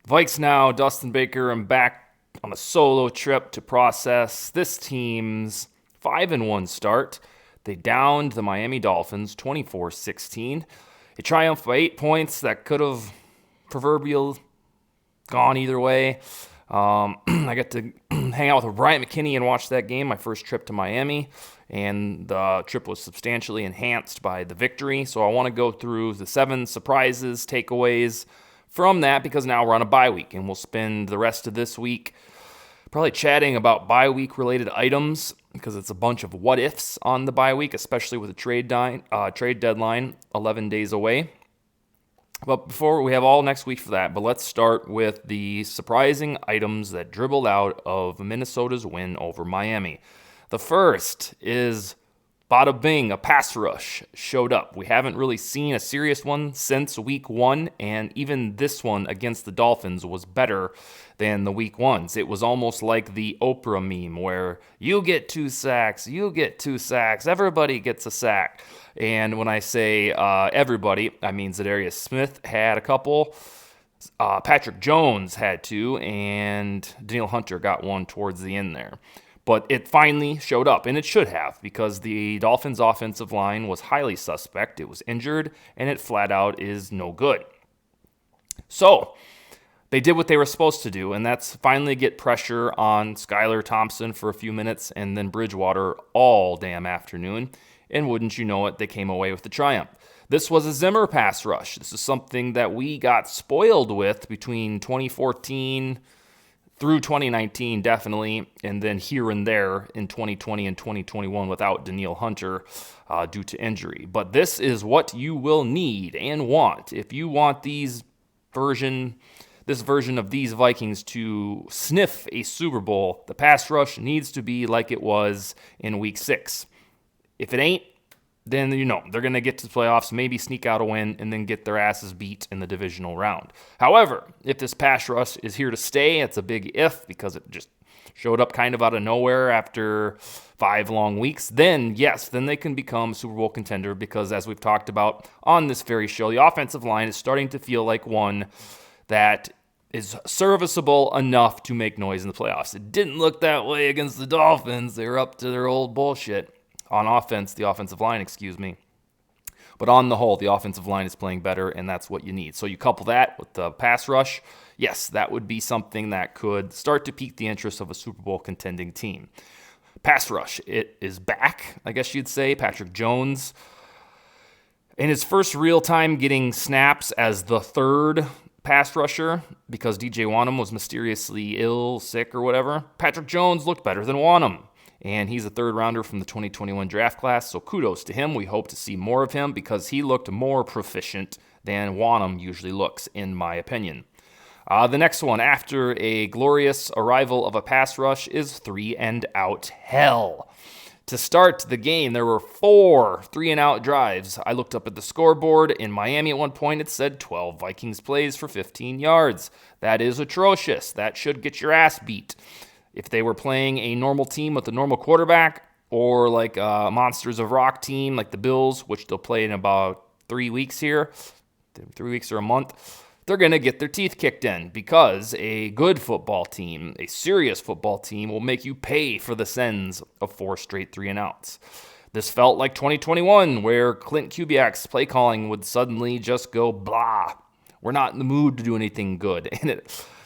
VikesNow, Dustin Baker. I'm back on a solo trip to process this team's 5-1 start. They downed the Miami Dolphins 24-16. A triumph by 8 points that could have proverbial gone either way. I got to hang out with Bryant McKinney and watch that game, my first trip to Miami, and the trip was substantially enhanced by the victory. So I want to go through the 7 surprises, takeaways from that, because now we're on a bye week, and we'll spend the rest of this week probably chatting about bye week related items, because it's a bunch of what ifs on the bye week, especially with the trade deadline 11 days away. But before, we have all next week for that. But let's start with the surprising items that dribbled out of Minnesota's win over Miami. The first is bada bing, a pass rush showed up. We haven't really seen a serious one since week 1, and even this one against the Dolphins was better than the week 1s. It was almost like the Oprah meme where you get 2 sacks, everybody gets a sack. And when I say everybody, I mean Zadarius Smith had a couple, Patrick Jones had 2, and Danielle Hunter got one towards the end there. But it finally showed up, and it should have, because the Dolphins' offensive line was highly suspect. It was injured, and it flat out is no good. So they did what they were supposed to do, and that's finally get pressure on Skylar Thompson for a few minutes and then Bridgewater all damn afternoon. And wouldn't you know it, they came away with the triumph. This was a Zimmer pass rush. This is something that we got spoiled with between 2014 through 2019, definitely, and then here and there in 2020 and 2021 without Danielle Hunter due to injury. But this is what you will need and want if you want this version of these Vikings to sniff a Super Bowl. The pass rush needs to be like it was in Week 6. If it ain't, then they're going to get to the playoffs, maybe sneak out a win, and then get their asses beat in the divisional round. However, if this pass rush is here to stay, it's a big if, because it just showed up kind of out of nowhere after 5 long weeks, then yes, then they can become a Super Bowl contender, because as we've talked about on this very show, the offensive line is starting to feel like one that is serviceable enough to make noise in the playoffs. It didn't look that way against the Dolphins. They were up to their old bullshit. On offense, the offensive line, But on the whole, the offensive line is playing better, and that's what you need. So you couple that with the pass rush, yes, that would be something that could start to pique the interest of a Super Bowl contending team. Pass rush, it is back, I guess you'd say. Patrick Jones, in his first real time getting snaps as the third pass rusher, because DJ Wonnum was mysteriously ill, sick, or whatever, Patrick Jones looked better than Wonnum. And he's a third rounder from the 2021 draft class, so kudos to him. We hope to see more of him, because he looked more proficient than Wonnum usually looks, in my opinion. The next one, after a glorious arrival of a pass rush, is 3-and-out hell. To start the game, there were 4 3-and-out drives. I looked up at the scoreboard. In Miami at one point, it said 12 Vikings plays for 15 yards. That is atrocious. That should get your ass beat. If they were playing a normal team with a normal quarterback, or like a Monsters of Rock team like the Bills, which they'll play in about 3 weeks here, 3 weeks or a month, they're going to get their teeth kicked in, because a good football team, a serious football team, will make you pay for the sins of 4 straight 3-and-outs. This felt like 2021, where Clint Kubiak's play calling would suddenly just go blah. We're not in the mood to do anything good. And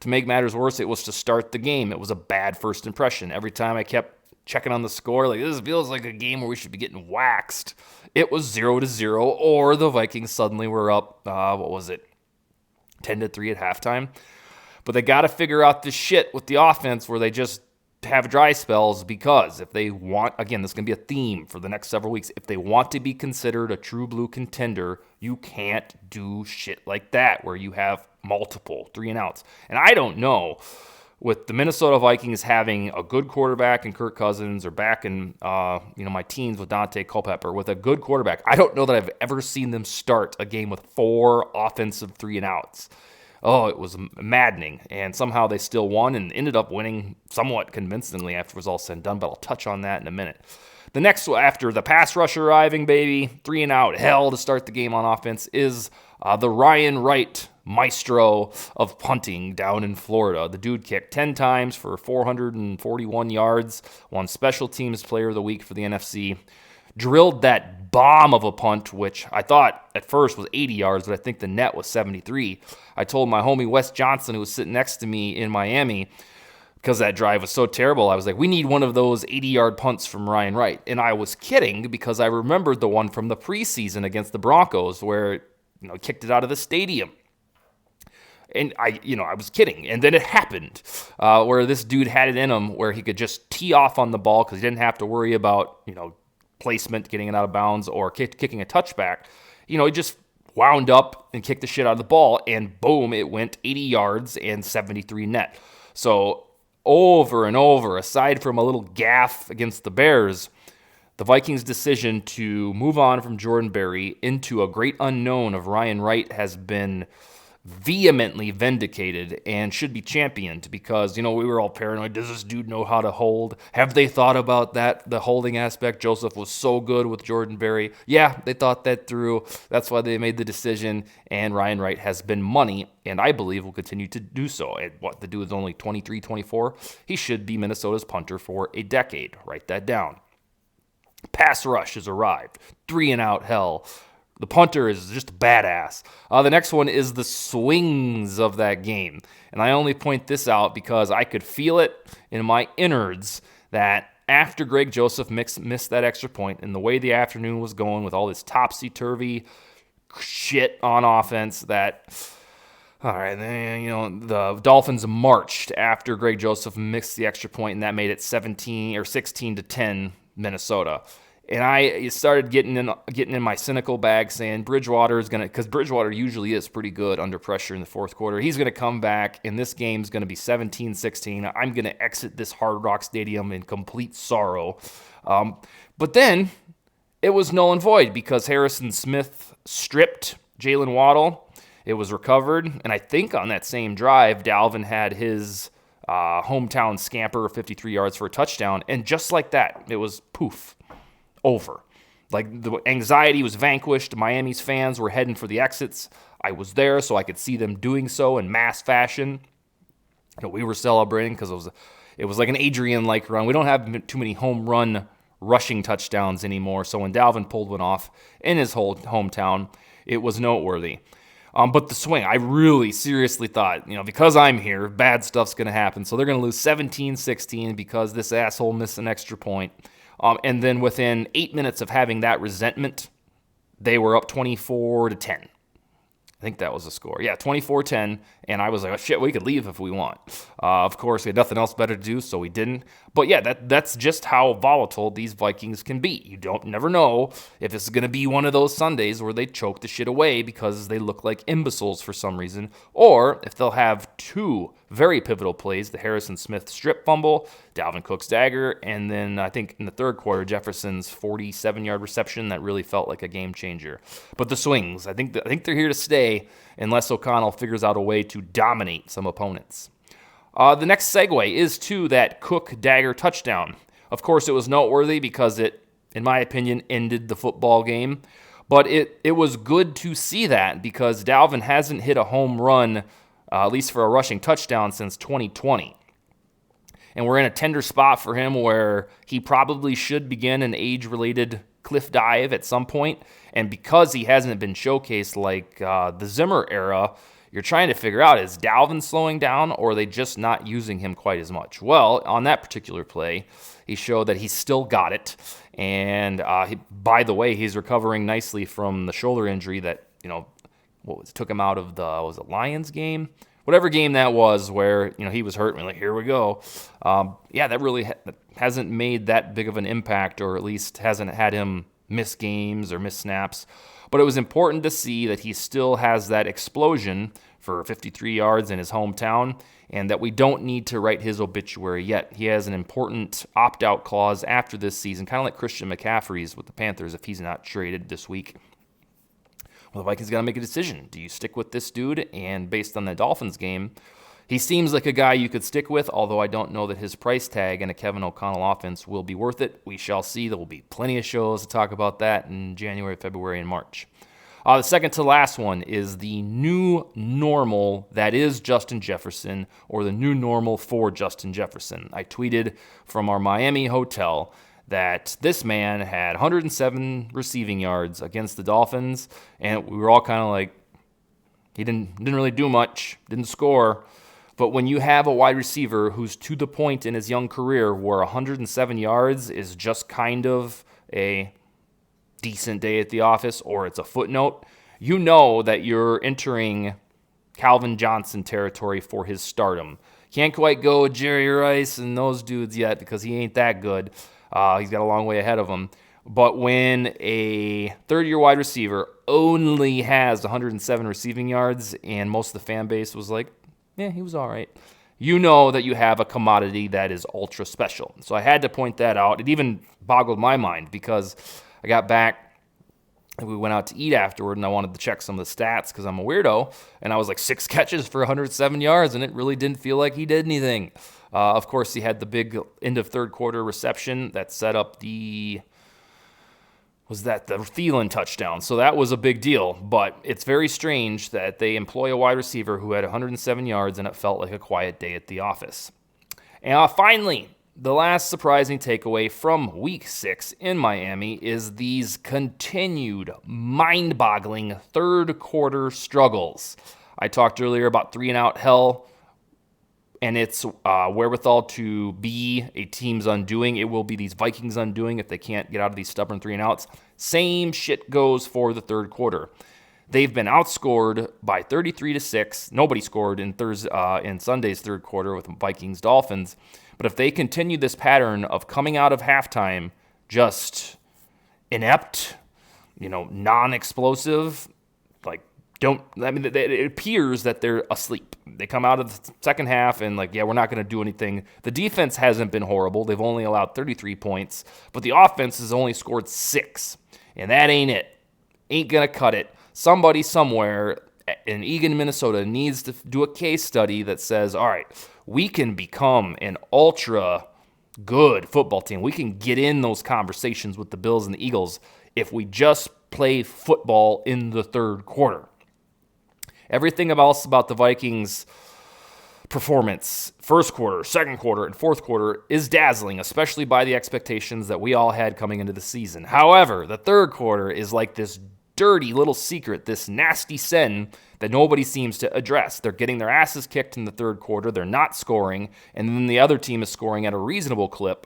to make matters worse, it was to start the game. It was a bad first impression. Every time I kept checking on the score, like, this feels like a game where we should be getting waxed. It was 0-0, or the Vikings suddenly were up, 10-3 at halftime. But they got to figure out this shit with the offense where they just have dry spells, because if they want, again, this is going to be a theme for the next several weeks, if they want to be considered a true blue contender, you can't do shit like that where you have multiple 3-and-outs. And I don't know, with the Minnesota Vikings having a good quarterback in Kirk Cousins, or back in my teens with Dante Culpepper, with a good quarterback, I don't know that I've ever seen them start a game with 4 offensive 3-and-outs. Oh, it was maddening, and somehow they still won and ended up winning somewhat convincingly after it was all said and done, but I'll touch on that in a minute. The next, after the pass rush arriving, baby, 3-and-out hell to start the game on offense, is the Ryan Wright maestro of punting down in Florida. The dude kicked 10 times for 441 yards, won Special Teams Player of the Week for the NFC, drilled that bomb of a punt, which I thought at first was 80 yards, but I think the net was 73. I told my homie Wes Johnson, who was sitting next to me in Miami, because that drive was so terrible, I was like, we need one of those 80-yard punts from Ryan Wright. And I was kidding because I remembered the one from the preseason against the Broncos where, kicked it out of the stadium. And I was kidding. And then it happened where this dude had it in him where he could just tee off on the ball because he didn't have to worry about, placement, getting it out of bounds, or kicking a touchback. He just wound up and kicked the shit out of the ball, and boom, it went 80 yards and 73 net. So over and over, aside from a little gaffe against the Bears, the Vikings' decision to move on from Jordan Berry into a great unknown of Ryan Wright has been vehemently vindicated and should be championed because, we were all paranoid. Does this dude know how to hold? Have they thought about that, the holding aspect? Joseph was so good with Jordan Berry. Yeah, they thought that through. That's why they made the decision, and Ryan Wright has been money, and I believe will continue to do so. And the dude is only 23, 24. He should be Minnesota's punter for a decade. Write that down. Pass rush has arrived. 3-and-out hell. The punter is just badass. The next one is the swings of that game. And I only point this out because I could feel it in my innards that after Greg Joseph missed that extra point and the way the afternoon was going with all this topsy-turvy shit on offense that, all right, the Dolphins marched after Greg Joseph missed the extra point, and that made it 16-10 Minnesota. And I started getting in my cynical bag saying Bridgewater is going to, because Bridgewater usually is pretty good under pressure in the fourth quarter. He's going to come back, and this game's going to be 17-16. I'm going to exit this Hard Rock Stadium in complete sorrow. But then it was null and void because Harrison Smith stripped Jalen Waddle. It was recovered, and I think on that same drive, Dalvin had his hometown scamper, 53 yards for a touchdown, and just like that, it was poof. Over. Like, the anxiety was vanquished. Miami's fans were heading for the exits. I was there so I could see them doing so in mass fashion. We were celebrating because it was like an Adrian-like run. We don't have too many home run rushing touchdowns anymore, so when Dalvin pulled one off in his whole hometown, it was noteworthy. But the swing, I really seriously thought, because I'm here, bad stuff's going to happen. So they're going to lose 17-16 because this asshole missed an extra point. And then within 8 minutes of having that resentment, they were up 24-10. I think that was the score. Yeah, 24-10, and I was like, oh, shit, we could leave if we want. Of course, we had nothing else better to do, so we didn't. But yeah, that's just how volatile these Vikings can be. You never know if this is going to be one of those Sundays where they choke the shit away because they look like imbeciles for some reason, or if they'll have two very pivotal plays, the Harrison Smith strip fumble, Dalvin Cook's dagger, and then I think in the third quarter, Jefferson's 47-yard reception that really felt like a game changer. But the swings, I think they're here to stay unless O'Connell figures out a way to dominate some opponents. The next segue is to that Cook dagger touchdown. Of course, it was noteworthy because it, in my opinion, ended the football game. But it was good to see that because Dalvin hasn't hit a home run, at least for a rushing touchdown, since 2020. And we're in a tender spot for him where he probably should begin an age-related cliff dive at some point. And because he hasn't been showcased like the Zimmer era, you're trying to figure out, is Dalvin slowing down or are they just not using him quite as much? Well, on that particular play, he showed that he's still got it. And by the way, he's recovering nicely from the shoulder injury that, took him out of the Lions game? Whatever game that was where, he was hurt and we're like, here we go. That really hasn't made that big of an impact, or at least hasn't had him miss games or miss snaps. But it was important to see that he still has that explosion for 53 yards in his hometown, and that we don't need to write his obituary yet. He has an important opt-out clause after this season, kind of like Christian McCaffrey's with the Panthers if he's not traded this week. Well, the Vikings got to make a decision. Do you stick with this dude? And based on the Dolphins game, he seems like a guy you could stick with, although I don't know that his price tag in a Kevin O'Connell offense will be worth it. We shall see. There will be plenty of shows to talk about that in January, February, and March. The second to last one is the new normal that is Justin Jefferson, or the new normal for Justin Jefferson. I tweeted from our Miami hotel that this man had 107 receiving yards against the Dolphins, and we were all kind of like, he didn't really do much, didn't score. But when you have a wide receiver who's to the point in his young career where 107 yards is just kind of a decent day at the office, or it's a footnote, you know that you're entering Calvin Johnson territory for his stardom. Can't quite go Jerry Rice and those dudes yet because he ain't that good. He's got a long way ahead of him. But when a third-year wide receiver only has 107 receiving yards and most of the fan base was like, yeah, he was all right, you know that you have a commodity that is ultra special. So I had to point that out. It even boggled my mind because I got back and we went out to eat afterward, and I wanted to check some of the stats because I'm a weirdo, and I was like 6 catches for 107 yards, and it really didn't feel like he did anything. Of course, he had the big end of third quarter reception that set up the Thielen touchdown. So that was a big deal, but it's very strange that they employ a wide receiver who had 107 yards, and it felt like a quiet day at the office. And finally, the last surprising takeaway from Week 6 in Miami is these continued mind-boggling third-quarter struggles. I talked earlier about 3-and-out hell and its wherewithal to be a team's undoing. It will be these Vikings' undoing if they can't get out of these stubborn 3-and-outs. Same shit goes for the third quarter. They've been outscored by 33-6. Nobody scored in Sunday's third quarter with Vikings Dolphins. But if they continue this pattern of coming out of halftime just inept, non-explosive, it appears that they're asleep. They come out of the second half and we're not going to do anything. The defense hasn't been horrible. They've only allowed 33 points, but the offense has only scored 6. And that ain't it. Ain't going to cut it. Somebody somewhere in Eagan, Minnesota needs to do a case study that says, all right, we can become an ultra good football team. We can get in those conversations with the Bills and the Eagles if we just play football in the third quarter. Everything else about the Vikings' performance, first quarter, second quarter, and fourth quarter, is dazzling, especially by the expectations that we all had coming into the season. However, the third quarter is like this dirty little secret, this nasty sin that nobody seems to address. They're getting their asses kicked in the third quarter. They're not scoring, and then the other team is scoring at a reasonable clip.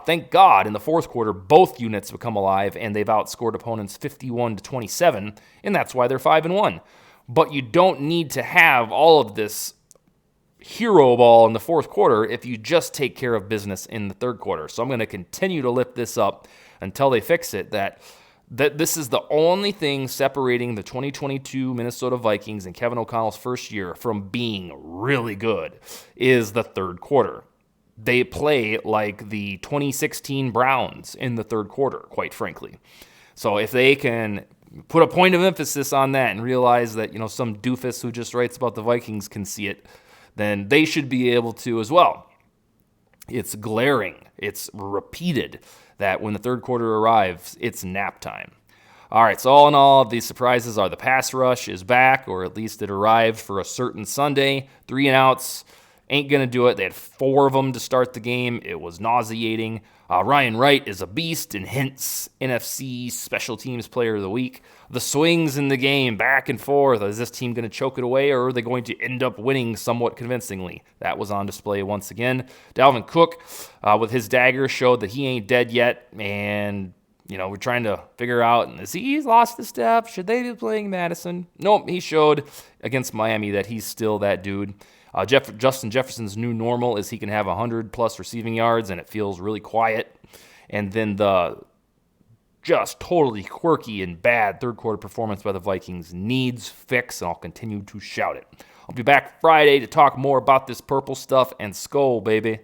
Thank God, in the fourth quarter, both units become alive, and they've outscored opponents 51-27, and that's why they're 5-1. But you don't need to have all of this hero ball in the fourth quarter if you just take care of business in the third quarter. So I'm going to continue to lift this up until they fix it, that this is the only thing separating the 2022 Minnesota Vikings and Kevin O'Connell's first year from being really good is the third quarter. They play like the 2016 Browns in the third quarter, quite frankly. So if they can put a point of emphasis on that and realize that, some doofus who just writes about the Vikings can see it, then they should be able to as well. It's glaring. It's repeated that when the third quarter arrives, it's nap time. All right, so all in all, the surprises are the pass rush is back, or at least it arrived for a certain Sunday. 3-and-outs ain't going to do it. They had 4 of them to start the game. It was nauseating. Ryan Wright is a beast and hence NFC Special Teams Player of the Week. The swings in the game, back and forth. Is this team going to choke it away, or are they going to end up winning somewhat convincingly? That was on display once again. Dalvin Cook, with his dagger, showed that he ain't dead yet, and we're trying to figure out, has he lost the step? Should they be playing Madison? Nope, he showed against Miami that he's still that dude. Justin Jefferson's new normal is he can have 100-plus receiving yards, and it feels really quiet. And then the just totally quirky and bad third-quarter performance by the Vikings needs fix, and I'll continue to shout it. I'll be back Friday to talk more about this purple stuff and Skol, baby.